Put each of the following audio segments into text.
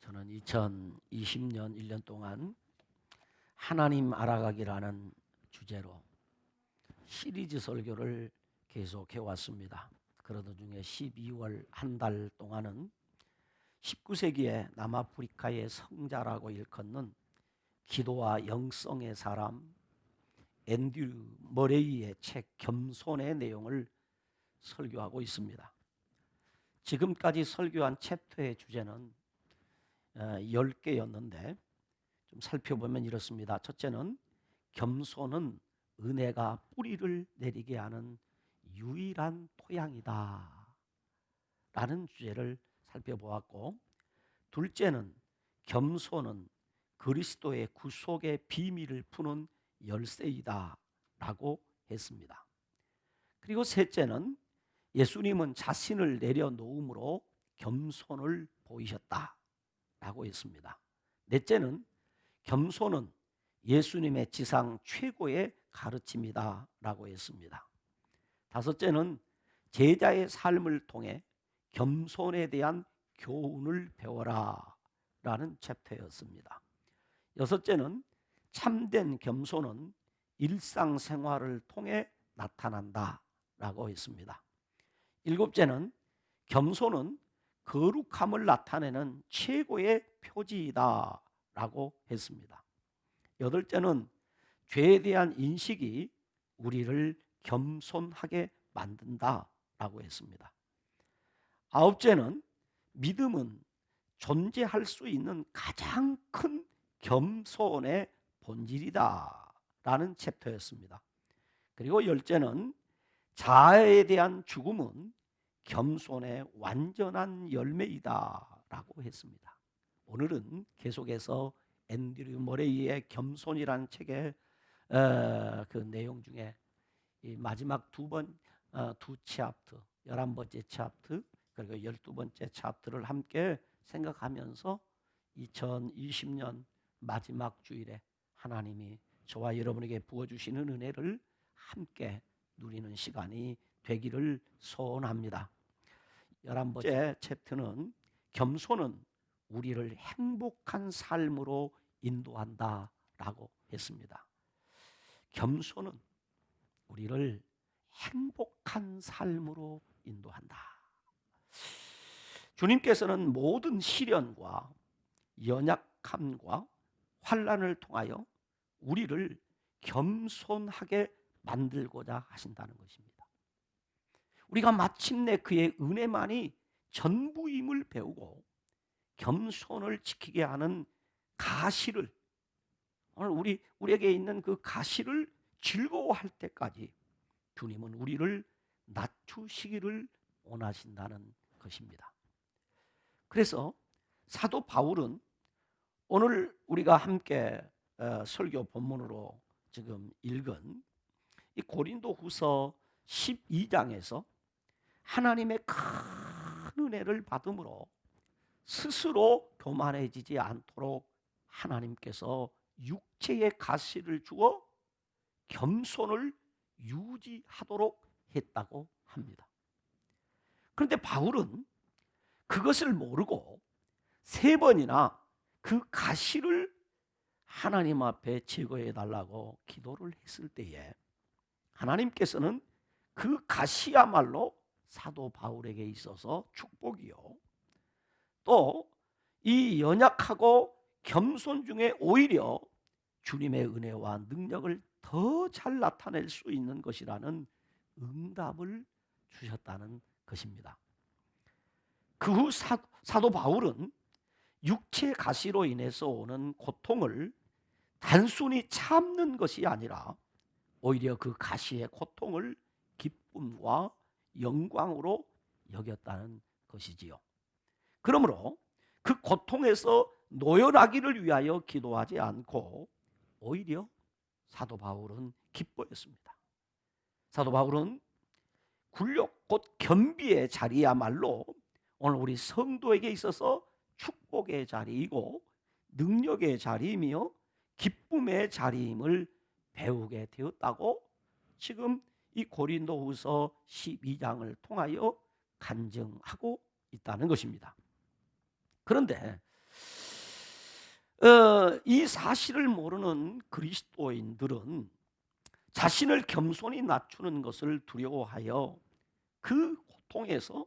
저는 2020년 1년 동안 하나님 알아가기라는 주제로 시리즈 설교를 계속해 왔습니다. 그러던 중에 12월 한 달 동안은 19세기의 남아프리카의 성자라고 일컫는 기도와 영성의 사람 앤드류 머레이의 책 겸손의 내용을 설교하고 있습니다. 지금까지 설교한 챕터의 주제는 10개였는데 좀 살펴보면 이렇습니다. 첫째는 겸손은 은혜가 뿌리를 내리게 하는 유일한 토양이다 라는 주제를 살펴보았고, 둘째는 겸손은 그리스도의 구속의 비밀을 푸는 열쇠이다 라고 했습니다. 그리고 셋째는 예수님은 자신을 내려놓음으로 겸손을 보이셨다 라고 했습니다. 넷째는 겸손은 예수님의 지상 최고의 가르침이다 라고 했습니다. 다섯째는 제자의 삶을 통해 겸손에 대한 교훈을 배워라 라는 챕터였습니다. 여섯째는 참된 겸손은 일상생활을 통해 나타난다 라고 했습니다. 일곱째는 겸손은 거룩함을 나타내는 최고의 표지이다 라고 했습니다. 여덟째는 죄에 대한 인식이 우리를 겸손하게 만든다 라고 했습니다. 아홉째는 믿음은 존재할 수 있는 가장 큰 겸손의 본질이다 라는 챕터였습니다. 그리고 열째는 자아에 대한 죽음은 겸손의 완전한 열매이다 라고 했습니다. 오늘은 계속해서 앤드류 머레이의 겸손이라는 책의 그 내용 중에 이 마지막 두 챕터, 11번째 챕터 그리고 12번째 챕터를 함께 생각하면서 2020년 마지막 주일에 하나님이 저와 여러분에게 부어주시는 은혜를 함께 누리는 시간이 되기를 소원합니다. 11번째 챕터는 겸손은 우리를 행복한 삶으로 인도한다 라고 했습니다. 겸손은 우리를 행복한 삶으로 인도한다. 주님께서는 모든 시련과 연약함과 환난을 통하여 우리를 겸손하게 만들고자 하신다는 것입니다. 우리가 마침내 그의 은혜만이 전부임을 배우고 겸손을 지키게 하는 가시를, 오늘 우리에게 있는 그 가시를 즐거워할 때까지 주님은 우리를 낮추시기를 원하신다는 것입니다. 그래서 사도 바울은 오늘 우리가 함께 설교 본문으로 지금 읽은 이 고린도후서 12장에서 하나님의 큰 은혜를 받음으로 스스로 교만해지지 않도록 하나님께서 육체의 가시를 주어 겸손을 유지하도록 했다고 합니다. 그런데 바울은 그것을 모르고 3번이나 그 가시를 하나님 앞에 제거해 달라고 기도를 했을 때에 하나님께서는 그 가시야말로 사도 바울에게 있어서 축복이요, 또 이 연약하고 겸손 중에 오히려 주님의 은혜와 능력을 더 잘 나타낼 수 있는 것이라는 응답을 주셨다는 것입니다. 그 후 사도 바울은 육체 가시로 인해서 오는 고통을 단순히 참는 것이 아니라 오히려 그 가시의 고통을 기쁨과 영광으로 여겼다는 것이지요. 그러므로 그 고통에서 노연하기를 위하여 기도하지 않고 오히려 사도 바울은 기뻐했습니다. 사도 바울은 굴욕 곧 겸비의 자리야말로 오늘 우리 성도에게 있어서 축복의 자리이고 능력의 자리이며 기쁨의 자리임을 배우게 되었다고 지금 이 고린도후서 12장을 통하여 간증하고 있다는 것입니다. 그런데 이 사실을 모르는 그리스도인들은 자신을 겸손히 낮추는 것을 두려워하여 그 고통에서,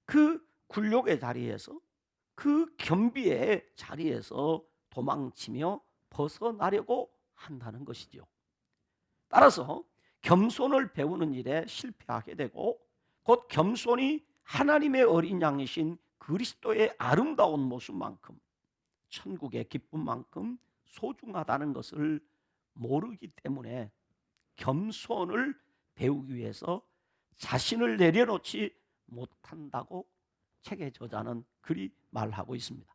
그 굴욕의 자리에서, 그 겸비의 자리에서 도망치며 벗어나려고 한다는 것이죠. 따라서 겸손을 배우는 일에 실패하게 되고, 곧 겸손이 하나님의 어린 양이신 그리스도의 아름다운 모습만큼, 천국의 기쁨만큼 소중하다는 것을 모르기 때문에 겸손을 배우기 위해서 자신을 내려놓지 못한다고 책의 저자는 그리 말하고 있습니다.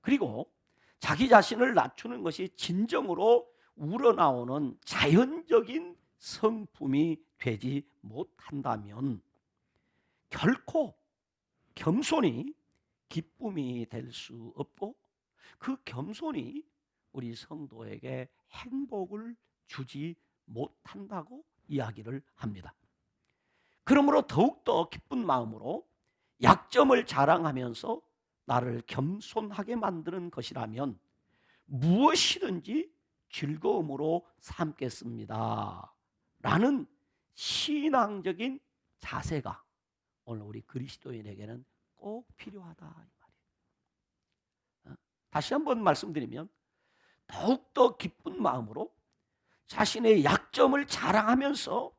그리고 자기 자신을 낮추는 것이 진정으로 우러나오는 자연적인 성품이 되지 못한다면 결코 겸손이 기쁨이 될 수 없고, 그 겸손이 우리 성도에게 행복을 주지 못한다고 이야기를 합니다. 그러므로 더욱더 기쁜 마음으로 약점을 자랑하면서 나를 겸손하게 만드는 것이라면 무엇이든지 즐거움으로 삼겠습니다 라는 신앙적인 자세가 오늘 우리 그리스도인에게는 꼭 필요하다 이 말이에요. 다시 한번 말씀드리면, 더욱더 기쁜 마음으로 자신의 약점을 자랑하면서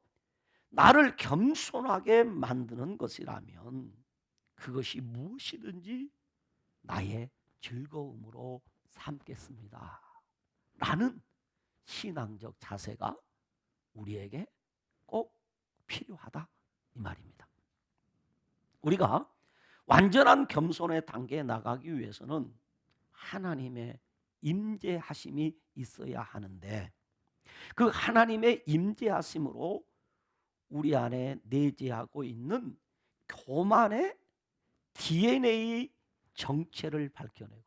나를 겸손하게 만드는 것이라면 그것이 무엇이든지 나의 즐거움으로 삼겠습니다 라는 신앙적 자세가 우리에게 꼭 필요하다 이 말입니다. 우리가 완전한 겸손의 단계에 나가기 위해서는 하나님의 임재하심이 있어야 하는데, 그 하나님의 임재하심으로 우리 안에 내재하고 있는 교만의 DNA 정체를 밝혀내고,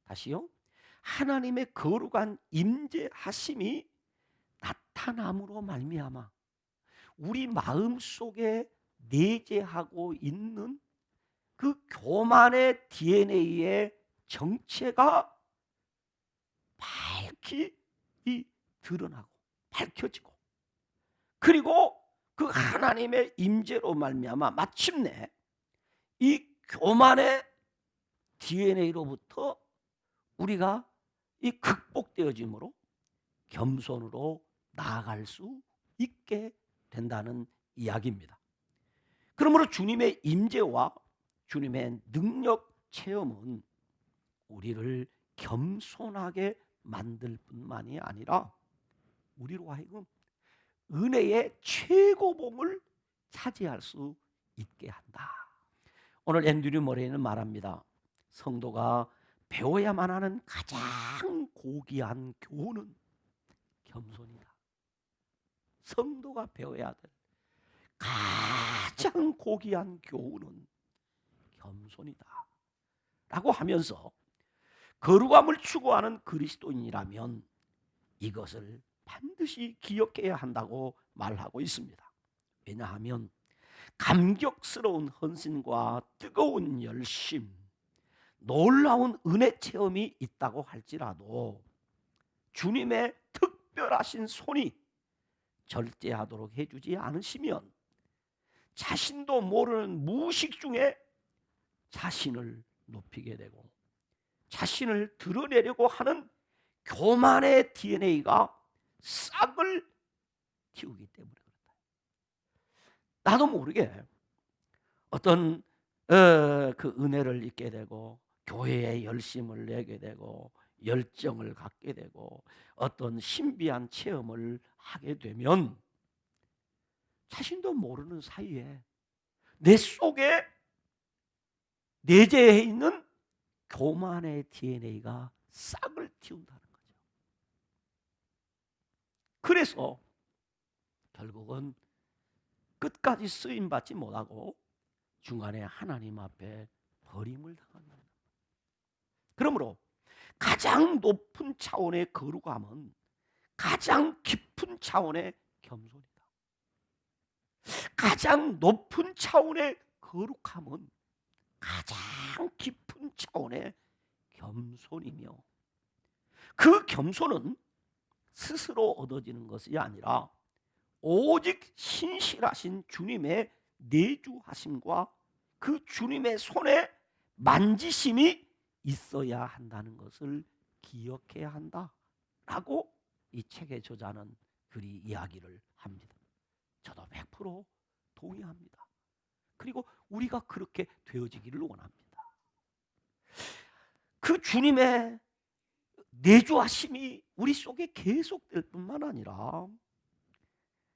다시요, 하나님의 거룩한 임재하심이 나타남으로 말미암아 우리 마음속에 내재하고 있는 그 교만의 DNA의 정체가 밝히 드러나고 밝혀지고, 그리고 그 하나님의 임재로 말미암아 마침내 이 교만의 DNA로부터 우리가 이 극복되어짐으로 겸손으로 나아갈 수 있게 된다는 이야기입니다. 그러므로 주님의 임재와 주님의 능력 체험은 우리를 겸손하게 만들 뿐만이 아니라 우리로 하여금 은혜의 최고봉을 차지할 수 있게 한다. 오늘 앤드류 머레이는 말합니다. 성도가 배워야만 하는 가장 고귀한 교훈은 겸손이다. 성도가 배워야 될 가장 고귀한 교훈은 겸손이다 라고 하면서, 거룩함을 추구하는 그리스도인이라면 이것을 반드시 기억해야 한다고 말하고 있습니다. 왜냐하면 감격스러운 헌신과 뜨거운 열심, 놀라운 은혜 체험이 있다고 할지라도 주님의 특별하신 손이 절제하도록 해주지 않으시면 자신도 모르는 무의식 중에 자신을 높이게 되고 자신을 드러내려고 하는 교만의 DNA가 싹을 틔우기 때문에 그렇다. 나도 모르게 어떤 그 은혜를 잊게 되고 교회에 열심을 내게 되고 열정을 갖게 되고 어떤 신비한 체험을 하게 되면 자신도 모르는 사이에 내 속에 내재해 있는 교만의 DNA가 싹을 틔운다는 거죠. 그래서 결국은 끝까지 쓰임받지 못하고 중간에 하나님 앞에 버림을 당한다. 그러므로 가장 높은 차원의 거룩함은 가장 깊은 차원의 겸손이다. 가장 높은 차원의 거룩함은 가장 깊은 차원의 겸손이며, 그 겸손은 스스로 얻어지는 것이 아니라 오직 신실하신 주님의 내주하심과 그 주님의 손에 만지심이 있어야 한다는 것을 기억해야 한다라고 이 책의 저자는 그리 이야기를 합니다. 저도 100% 동의합니다. 그리고 우리가 그렇게 되어지기를 원합니다. 그 주님의 내주하심이 우리 속에 계속될 뿐만 아니라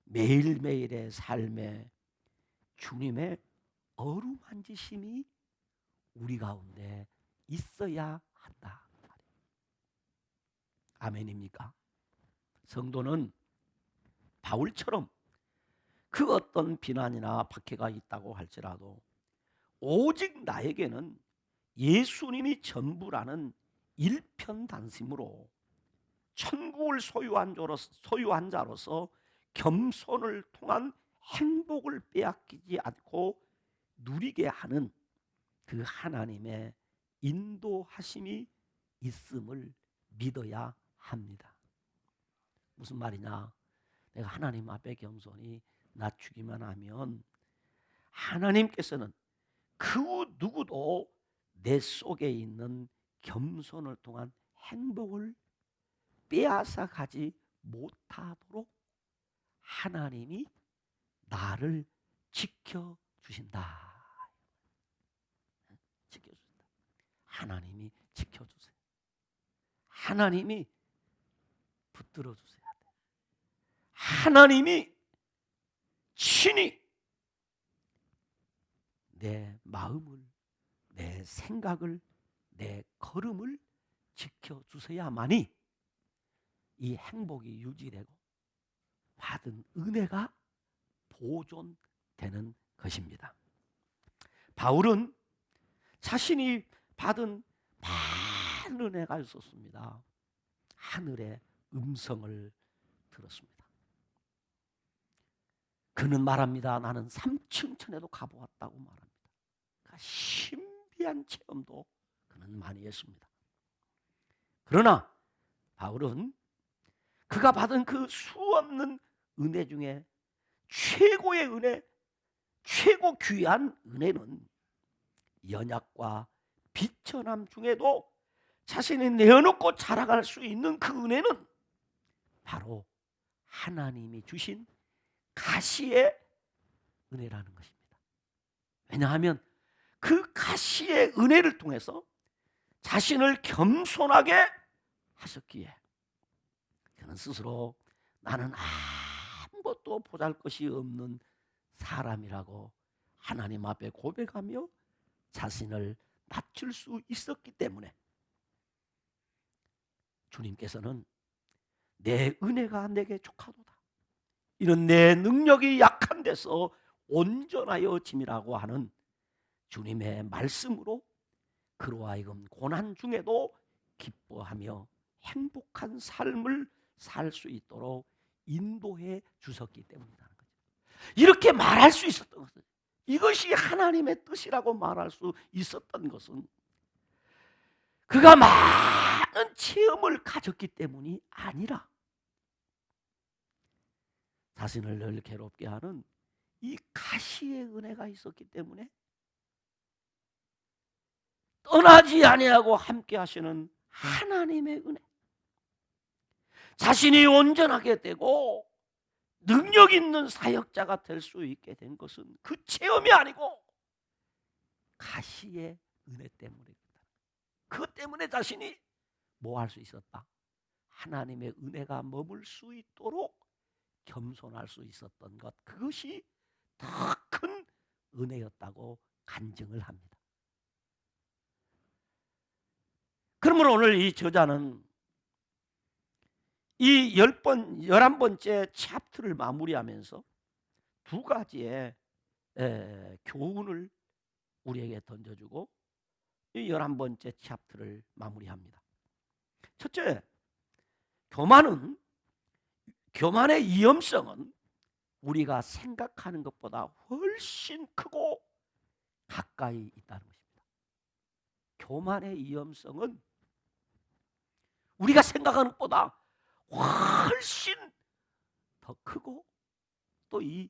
매일매일의 삶에 주님의 어루만지심이 우리 가운데 있어야 한다. 아멘입니까? 성도는 바울처럼 그 어떤 비난이나 박해가 있다고 할지라도 오직 나에게는 예수님이 전부라는 일편단심으로 천국을 소유한 자로서 겸손을 통한 행복을 빼앗기지 않고 누리게 하는 그 하나님의 인도하심이 있음을 믿어야 합니다. 무슨 말이냐? 내가 하나님 앞에 겸손히 낮추기만 하면 하나님께서는 그 누구도 내 속에 있는 겸손을 통한 행복을 빼앗아 가지 못하도록 하나님이 나를 지켜주신다. 지켜주신다. 하나님이 지켜주세요. 하나님이 붙들어 주셔야 돼. 하나님이 친히 내 마음을, 내 생각을, 내 걸음을 지켜주셔야만이 이 행복이 유지되고 받은 은혜가 보존되는 것입니다. 바울은 자신이 받은 많은 은혜가 있었습니다. 하늘의 음성을 들었습니다. 그는 말합니다. 나는 3층 천에도 가보았다고 말합니다. 그러니까 신비한 체험도 그는 많이 했습니다. 그러나 바울은 그가 받은 그 수없는 은혜 중에 최고의 은혜, 최고 귀한 은혜는 연약과 비천함 중에도 자신이 내어놓고 자라갈 수 있는 그 은혜는 바로 하나님이 주신 가시의 은혜라는 것입니다. 왜냐하면 그 가시의 은혜를 통해서 자신을 겸손하게 하셨기에 그는 스스로 나는 아무것도 보잘것이 없는 사람이라고 하나님 앞에 고백하며 자신을 낮출 수 있었기 때문에 주님께서는 내 은혜가 내게 족하도다, 이런 내 능력이 약한 데서 온전하여 짐이라고 하는 주님의 말씀으로 그로 하여금 고난 중에도 기뻐하며 행복한 삶을 살 수 있도록 인도해 주셨기 때문이라는 거죠. 이렇게 말할 수 있었던 것은, 이것이 하나님의 뜻이라고 말할 수 있었던 것은 그가 많은 체험을 가졌기 때문이 아니라 자신을 늘 괴롭게 하는 이 가시의 은혜가 있었기 때문에 떠나지 아니하고 함께 하시는 하나님의 은혜, 자신이 온전하게 되고 능력 있는 사역자가 될 수 있게 된 것은 그 체험이 아니고 가시의 은혜 때문입니다. 그것 때문에 자신이 뭐 할 수 있었다? 하나님의 은혜가 머물 수 있도록 겸손할 수 있었던 것, 그것이 더 큰 은혜였다고 간증을 합니다. 그러므로 오늘 이 저자는 이 11번째 챕터를 마무리하면서 두 가지의 교훈을 우리에게 던져주고 이 11번째 챕터를 마무리합니다. 첫째, 교만의 위험성은 우리가 생각하는 것보다 훨씬 크고 가까이 있다는 것입니다. 교만의 위험성은 우리가 생각하는 것보다 훨씬 더 크고, 또 이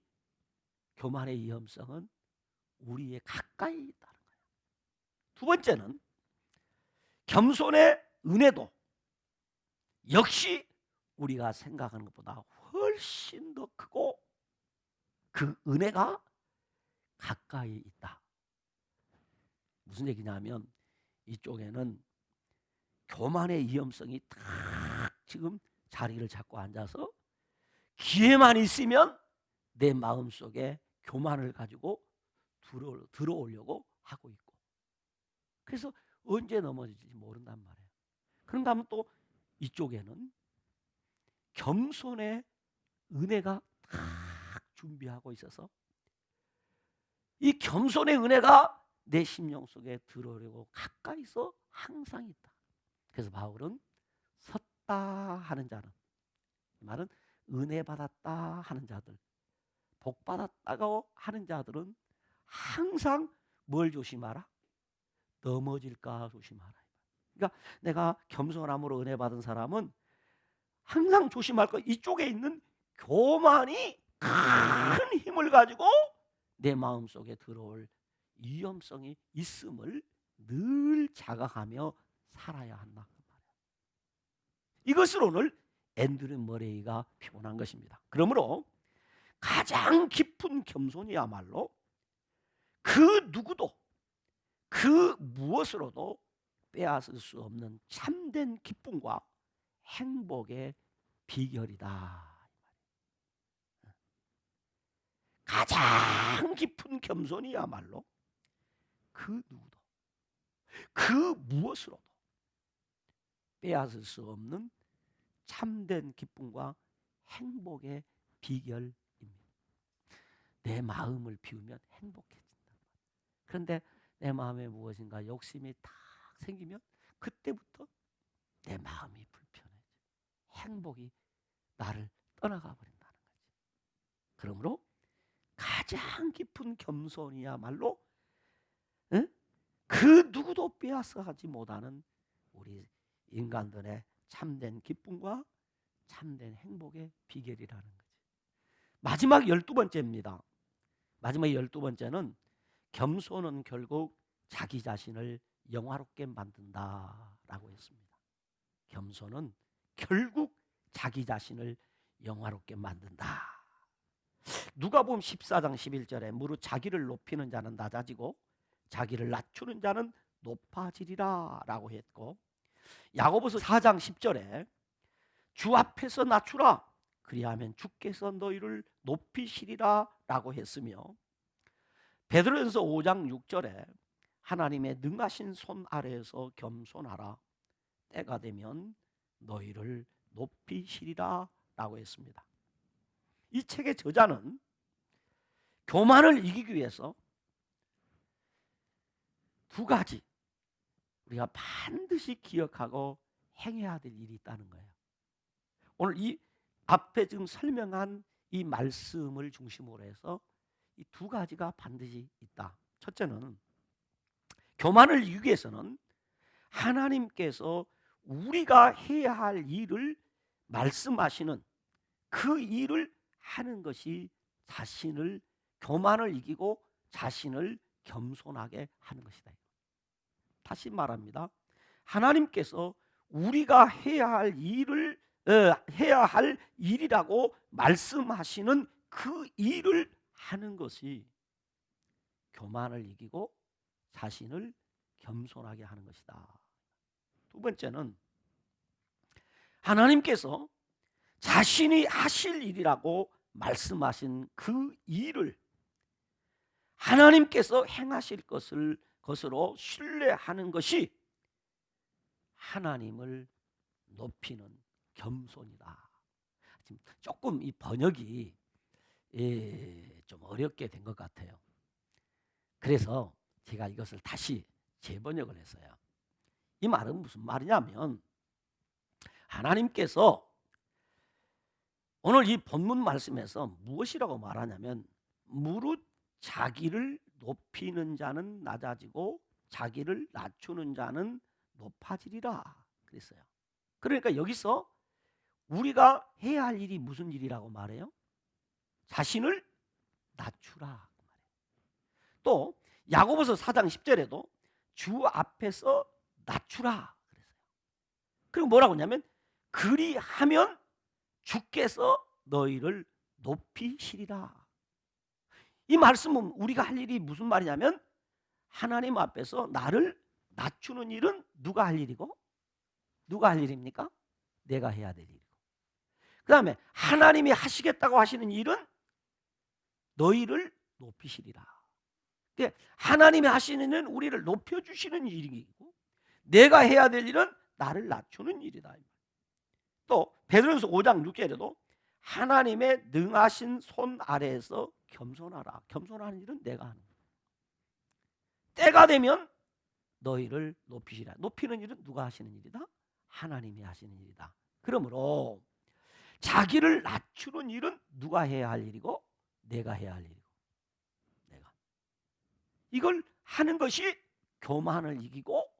교만의 위험성은 우리의 가까이 있다는 거예요. 두 번째는 겸손의 은혜도 역시 우리가 생각하는 것보다 훨씬 더 크고 그 은혜가 가까이 있다. 무슨 얘기냐면 이쪽에는 교만의 위험성이 딱 지금 자리를 잡고 앉아서 기회만 있으면 내 마음속에 교만을 가지고 들어오려고 하고 있고, 그래서 언제 넘어질지 모른단 말이에요. 그런가 하면 또 이쪽에는 겸손의 은혜가 딱 준비하고 있어서 이 겸손의 은혜가 내 심령 속에 들어오려고 가까이서 항상 있다. 그래서 바울은 섰다 하는 자는, 이 말은 은혜 받았다 하는 자들, 복 받았다고 하는 자들은 항상 뭘 조심하라? 넘어질까 조심하라. 그러니까 내가 겸손함으로 은혜 받은 사람은 항상 조심할 거, 이쪽에 있는 교만이 큰 힘을 가지고 내 마음속에 들어올 위험성이 있음을 늘 자각하며 살아야 한다. 이것을 오늘 앤드류 머레이가 표현한 것입니다. 그러므로 가장 깊은 겸손이야말로 그 누구도 그 무엇으로도 빼앗을 수 없는 참된 기쁨과 행복의 비결이다. 가장 깊은 겸손이야말로 그 누구도 그 무엇으로도 빼앗을 수 없는 참된 기쁨과 행복의 비결입니다. 내 마음을 비우면 행복해진다. 그런데 내 마음에 무엇인가 욕심이 딱 생기면 그때부터 내 마음이 불편해져. 행복이 나를 떠나가 버린다는 거지. 그러므로 가장 깊은 겸손이야말로 그 누구도 빼앗아가지 못하는 우리 인간들의 참된 기쁨과 참된 행복의 비결이라는 거지. 마지막 12번째입니다. 마지막 12번째는 겸손은 결국 자기 자신을 영화롭게 만든다라고 했습니다. 겸손은 결국 자기 자신을 영화롭게 만든다. 누가복음 14장 11절에 무릇 자기를 높이는 자는 낮아지고 자기를 낮추는 자는 높아지리라 라고 했고, 야고보서 4장 10절에 주 앞에서 낮추라 그리하면 주께서 너희를 높이시리라 라고 했으며, 베드로전서 5장 6절에 하나님의 능하신 손 아래에서 겸손하라 때가 되면 너희를 높이시리라 라고 했습니다. 이 책의 저자는 교만을 이기기 위해서 두 가지 우리가 반드시 기억하고 행해야 될 일이 있다는 거예요. 오늘 이 앞에 지금 설명한 이 말씀을 중심으로 해서 이 두 가지가 반드시 있다. 첫째는 교만을 이기기 위해서는 하나님께서 우리가 해야 할 일을 말씀하시는 그 일을 하는 것이 자신을, 교만을 이기고 자신을 겸손하게 하는 것이다. 다시 말합니다. 하나님께서 우리가 해야 할 일을 해야 할 일이라고 말씀하시는 그 일을 하는 것이 교만을 이기고 자신을 겸손하게 하는 것이다. 두 번째는 하나님께서 자신이 하실 일이라고 말씀하신 그 일을 하나님께서 행하실 것으로 신뢰하는 것이 하나님을 높이는 겸손이다. 지금 조금 이 번역이 좀 어렵게 된 것 같아요. 그래서 제가 이것을 다시 재번역을 했어요. 이 말은 무슨 말이냐면, 하나님께서 오늘 이 본문 말씀에서 무엇이라고 말하냐면, 무릇 자기를 높이는 자는 낮아지고 자기를 낮추는 자는 높아지리라 그랬어요. 그러니까 여기서 우리가 해야 할 일이 무슨 일이라고 말해요? 자신을 낮추라. 또 야고보서 4장 10절에도 주 앞에서 낮추라 그랬어요. 그리고 뭐라고 하냐면 그리하면 주께서 너희를 높이시리라. 이 말씀은 우리가 할 일이 무슨 말이냐면 하나님 앞에서 나를 낮추는 일은 누가 할 일이고, 누가 할 일입니까? 내가 해야 될 일이고, 그 다음에 하나님이 하시겠다고 하시는 일은 너희를 높이시리라. 하나님이 하시는 일은 우리를 높여주시는 일이고, 내가 해야 될 일은 나를 낮추는 일이다. 또 베드로전서 5장 6절에도 하나님의 능하신 손 아래에서 겸손하라. 겸손하는 일은 내가 하는 거야. 때가 되면 너희를 높이시라. 높이는 일은 누가 하시는 일이다? 하나님이 하시는 일이다. 그러므로 자기를 낮추는 일은 누가 해야 할 일이고, 내가 해야 할 일이고, 내가 이걸 하는 것이 교만을 이기고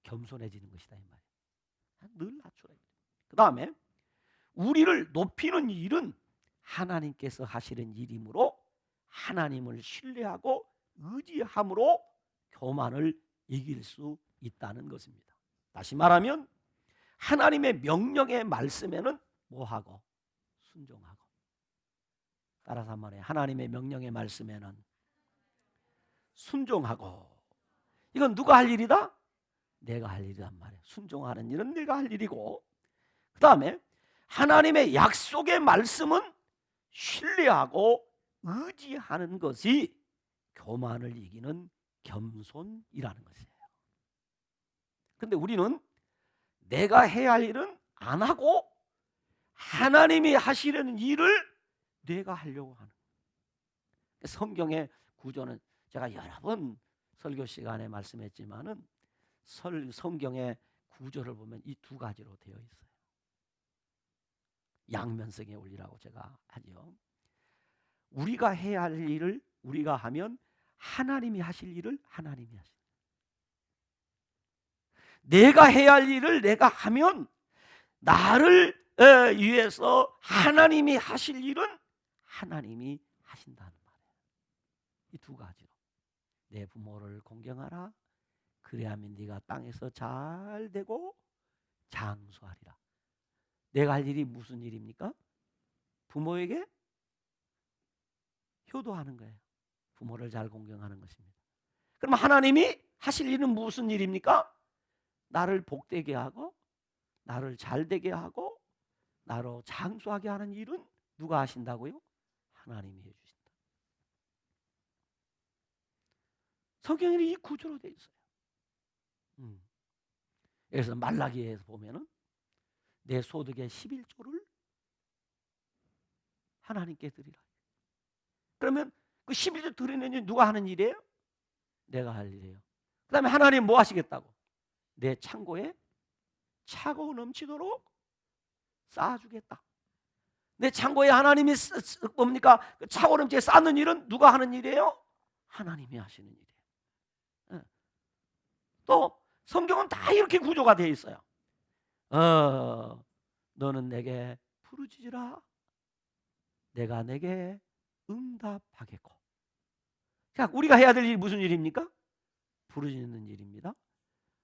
겸손해지는 것이다 이 말이에요. 늘 낮추라. 그 다음에 우리를 높이는 일은 하나님께서 하시는 일이므로 하나님을 신뢰하고 의지함으로 교만을 이길 수 있다는 것입니다. 다시 말하면 하나님의 명령의 말씀에는 뭐하고? 순종하고. 따라서 한 말에 하나님의 명령의 말씀에는 순종하고. 이건 누가 할 일이다? 내가 할 일이란 말이에요. 순종하는 일은 내가 할 일이고, 그 다음에 하나님의 약속의 말씀은 신뢰하고 의지하는 것이 교만을 이기는 겸손이라는 것이에요. 그런데 우리는 내가 해야 할 일은 안 하고 하나님이 하시려는 일을 내가 하려고 하는 거예요. 성경의 구조는 제가 여러 번 설교 시간에 말씀했지만은 성경의 구조를 보면 이 두 가지로 되어 있어요. 양면성의 원리라고 제가 하죠. 우리가 해야 할 일을 우리가 하면 하나님이 하실 일을 하나님이 하실. 내가 해야 할 일을 내가 하면 나를 위해서 하나님이 하실 일은 하나님이 하신다는 말이에요. 이 두 가지로 내 부모를 공경하라. 그래야면 네가 땅에서 잘 되고 장수하리라. 내가 할 일이 무슨 일입니까? 부모에게 효도하는 거예요. 부모를 잘 공경하는 것입니다. 그럼 하나님이 하실 일은 무슨 일입니까? 나를 복되게 하고 나를 잘되게 하고 나로 장수하게 하는 일은 누가 하신다고요? 하나님이 해주신다. 성경에는 이 구조로 되어 있어요. 그래서 말라기에서 보면은 내 소득의 11조를 하나님께 드리라. 그러면 그 11조 드리는 일 누가 하는 일이에요? 내가 할 일이에요. 그 다음에 하나님 뭐 하시겠다고? 내 창고에 차고 넘치도록 쌓아주겠다. 내 창고에 하나님이 뭡니까? 차고 넘치게 쌓는 일은 누가 하는 일이에요? 하나님이 하시는 일이에요. 또 성경은 다 이렇게 구조가 되어 있어요. 너는 내게 부르짖으라. 내가 내게 응답하겠고. 자, 우리가 해야 될 일이 무슨 일입니까? 부르짖는 일입니다.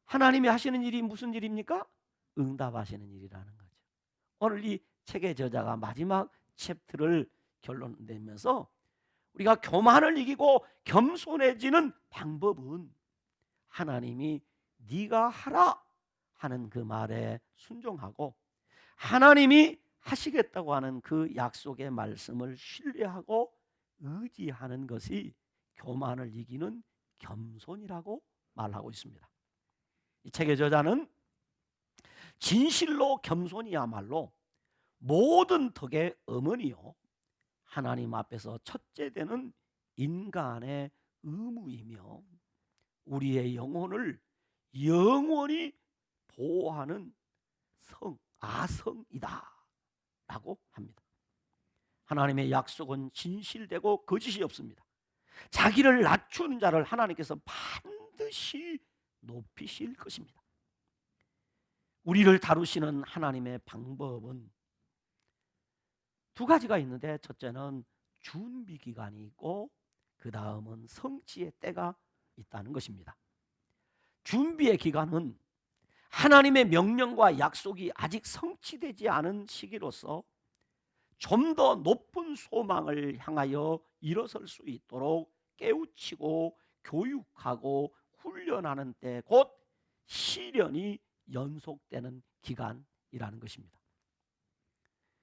하나님이 하시는 일이 무슨 일입니까? 응답하시는 일이라는 거죠. 오늘 이 책의 저자가 마지막 챕터를 결론 내면서 우리가 교만을 이기고 겸손해지는 방법은 하나님이 네가 하라 하는 그 말에 순종하고 하나님이 하시겠다고 하는 그 약속의 말씀을 신뢰하고 의지하는 것이 교만을 이기는 겸손이라고 말하고 있습니다. 이 책의 저자는 진실로 겸손이야말로 모든 덕의 어머니요 하나님 앞에서 첫째 되는 인간의 의무이며 우리의 영혼을 영원히 보호하는 아성이다 라고 합니다. 하나님의 약속은 진실되고 거짓이 없습니다. 자기를 낮추는 자를 하나님께서 반드시 높이실 것입니다. 우리를 다루시는 하나님의 방법은 두 가지가 있는데, 첫째는 준비 기간이 있고 그 다음은 성취의 때가 있다는 것입니다. 준비의 기간은 하나님의 명령과 약속이 아직 성취되지 않은 시기로서 좀 더 높은 소망을 향하여 일어설 수 있도록 깨우치고 교육하고 훈련하는 때, 곧 시련이 연속되는 기간이라는 것입니다.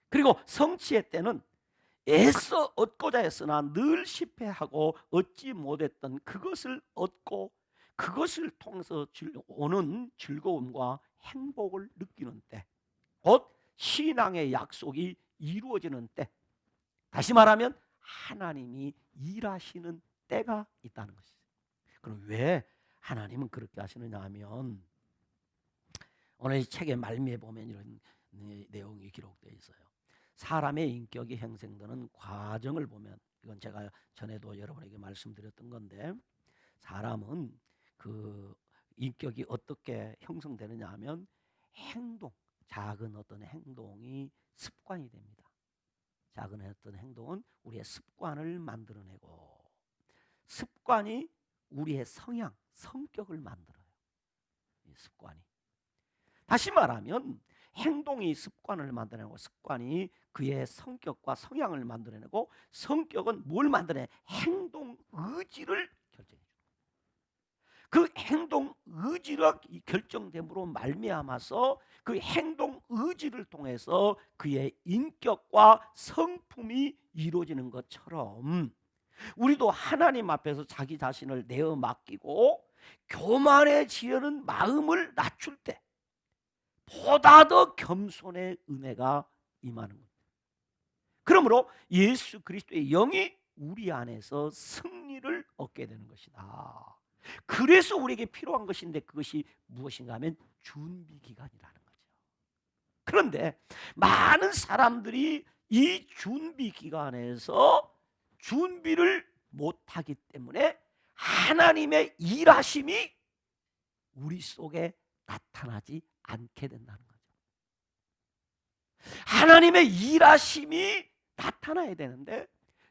그리고 성취의 때는 애써 얻고자 했으나 늘 실패하고 얻지 못했던 그것을 얻고 그것을 통해서 오는 즐거움과 행복을 느끼는 때, 곧 신앙의 약속이 이루어지는 때, 다시 말하면 하나님이 일하시는 때가 있다는 것이죠. 그럼 왜 하나님은 그렇게 하시느냐 하면, 오늘 이 책의 말미에 보면 이런 내용이 기록되어 있어요. 사람의 인격이 형성되는 과정을 보면, 이건 제가 전에도 여러분에게 말씀드렸던 건데, 사람은 그 인격이 어떻게 형성되느냐 하면 행동, 작은 어떤 행동이 습관이 됩니다. 작은 어떤 행동은 우리의 습관을 만들어내고, 습관이 우리의 성향, 성격을 만들어요. 이 습관이. 다시 말하면 행동이 습관을 만들어내고, 습관이 그의 성격과 성향을 만들어내고, 성격은 뭘 만들어내? 행동 의지를 결정해. 그 행동 의지가 결정됨으로 말미암아서 그 행동 의지를 통해서 그의 인격과 성품이 이루어지는 것처럼, 우리도 하나님 앞에서 자기 자신을 내어 맡기고 교만해지려는 마음을 낮출 때 보다 더 겸손의 은혜가 임하는 겁니다. 그러므로 예수 그리스도의 영이 우리 안에서 승리를 얻게 되는 것이다. 그래서 우리에게 필요한 것인데, 그것이 무엇인가 하면 준비 기간이라는 거죠. 그런데 많은 사람들이 이 준비 기간에서 준비를 못하기 때문에 하나님의 일하심이 우리 속에 나타나지 않게 된다는 거죠. 하나님의 일하심이 나타나야 되는데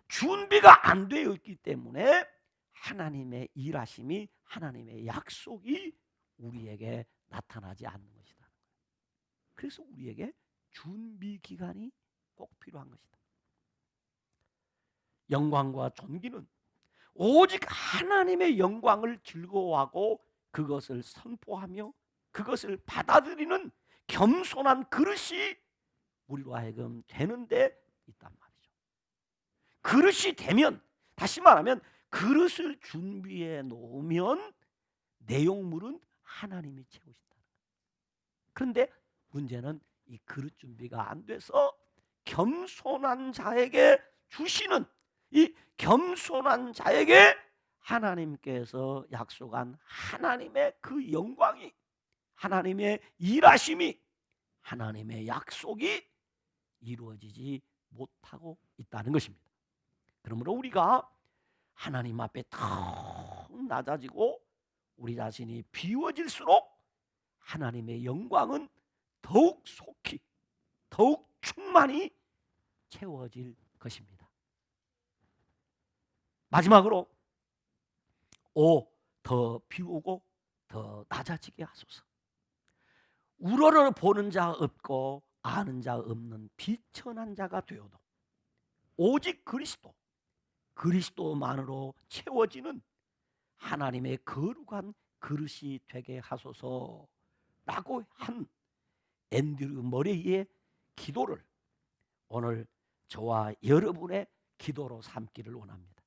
준비가 안 되어 있기 때문에 하나님의 일하심이, 하나님의 약속이 우리에게 나타나지 않는 것이다. 그래서 우리에게 준비 기간이 꼭 필요한 것이다. 영광과 존귀는 오직 하나님의 영광을 즐거워하고 그것을 선포하며 그것을 받아들이는 겸손한 그릇이 우리로 하여금 되는데 있단 말이죠. 그릇이 되면, 다시 말하면 그릇을 준비해 놓으면 내용물은 하나님이 채우신다는 거예요. 그런데 문제는 이 그릇 준비가 안 돼서 겸손한 자에게 주시는, 이 겸손한 자에게 하나님께서 약속한 하나님의 그 영광이, 하나님의 일하심이, 하나님의 약속이 이루어지지 못하고 있다는 것입니다. 그러므로 우리가 하나님 앞에 더 낮아지고 우리 자신이 비워질수록 하나님의 영광은 더욱 속히, 더욱 충만히 채워질 것입니다. 마지막으로 더 비우고 더 낮아지게 하소서. 우러러 보는 자 없고 아는 자 없는 비천한 자가 되어도 오직 그리스도만으로 채워지는 하나님의 거룩한 그릇이 되게 하소서라고 한 앤드류 머레이의 기도를 오늘 저와 여러분의 기도로 삼기를 원합니다.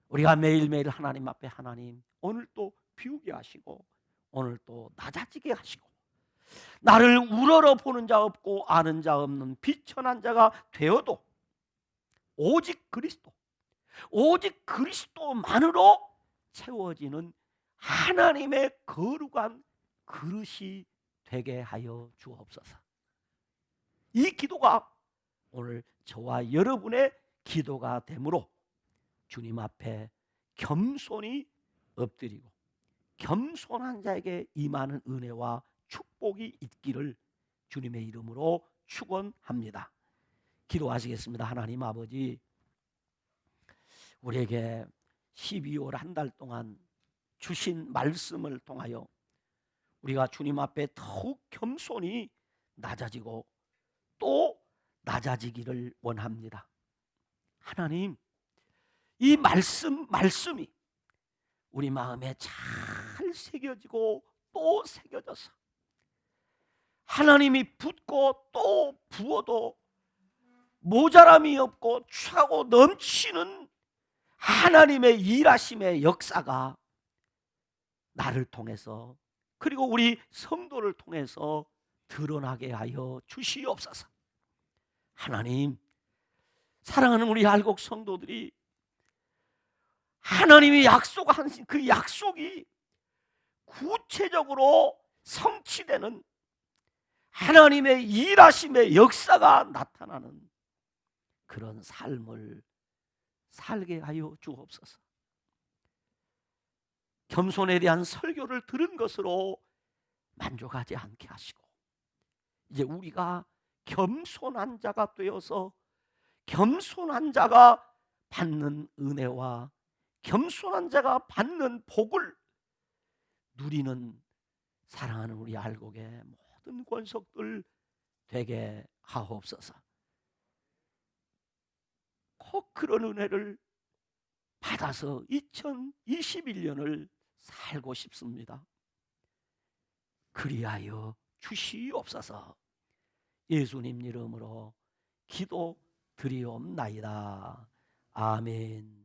우리가 매일매일 하나님 앞에, 하나님 오늘 또 비우게 하시고 오늘 또 낮아지게 하시고 나를 우러러 보는 자 없고 아는 자 없는 비천한 자가 되어도 오직 그리스도만으로 채워지는 하나님의 거룩한 그릇이 되게 하여 주옵소서. 이 기도가 오늘 저와 여러분의 기도가 되므로 주님 앞에 겸손히 엎드리고 겸손한 자에게 임하는 은혜와 축복이 있기를 주님의 이름으로 축원합니다. 기도하시겠습니다. 하나님 아버지, 우리에게 12월 한 달 동안 주신 말씀을 통하여 우리가 주님 앞에 더욱 겸손히 낮아지고 또 낮아지기를 원합니다. 하나님, 이 말씀이 우리 마음에 잘 새겨지고 또 새겨져서 하나님이 붓고 또 부어도 모자람이 없고 차고 넘치는 하나님의 일하심의 역사가 나를 통해서 그리고 우리 성도를 통해서 드러나게 하여 주시옵소서. 하나님, 사랑하는 우리 알곡 성도들이 하나님이 약속하신 그 약속이 구체적으로 성취되는 하나님의 일하심의 역사가 나타나는 그런 삶을 살게 하여 주옵소서. 겸손에 대한 설교를 들은 것으로 만족하지 않게 하시고 이제 우리가 겸손한 자가 되어서 겸손한 자가 받는 은혜와 겸손한 자가 받는 복을 누리는 사랑하는 우리 알곡의 모든 권속들 되게 하옵소서. 꼭 그런 은혜를 받아서 2021년을 살고 싶습니다. 그리하여 주시옵소서. 예수님 이름으로 기도드리옵나이다. 아멘.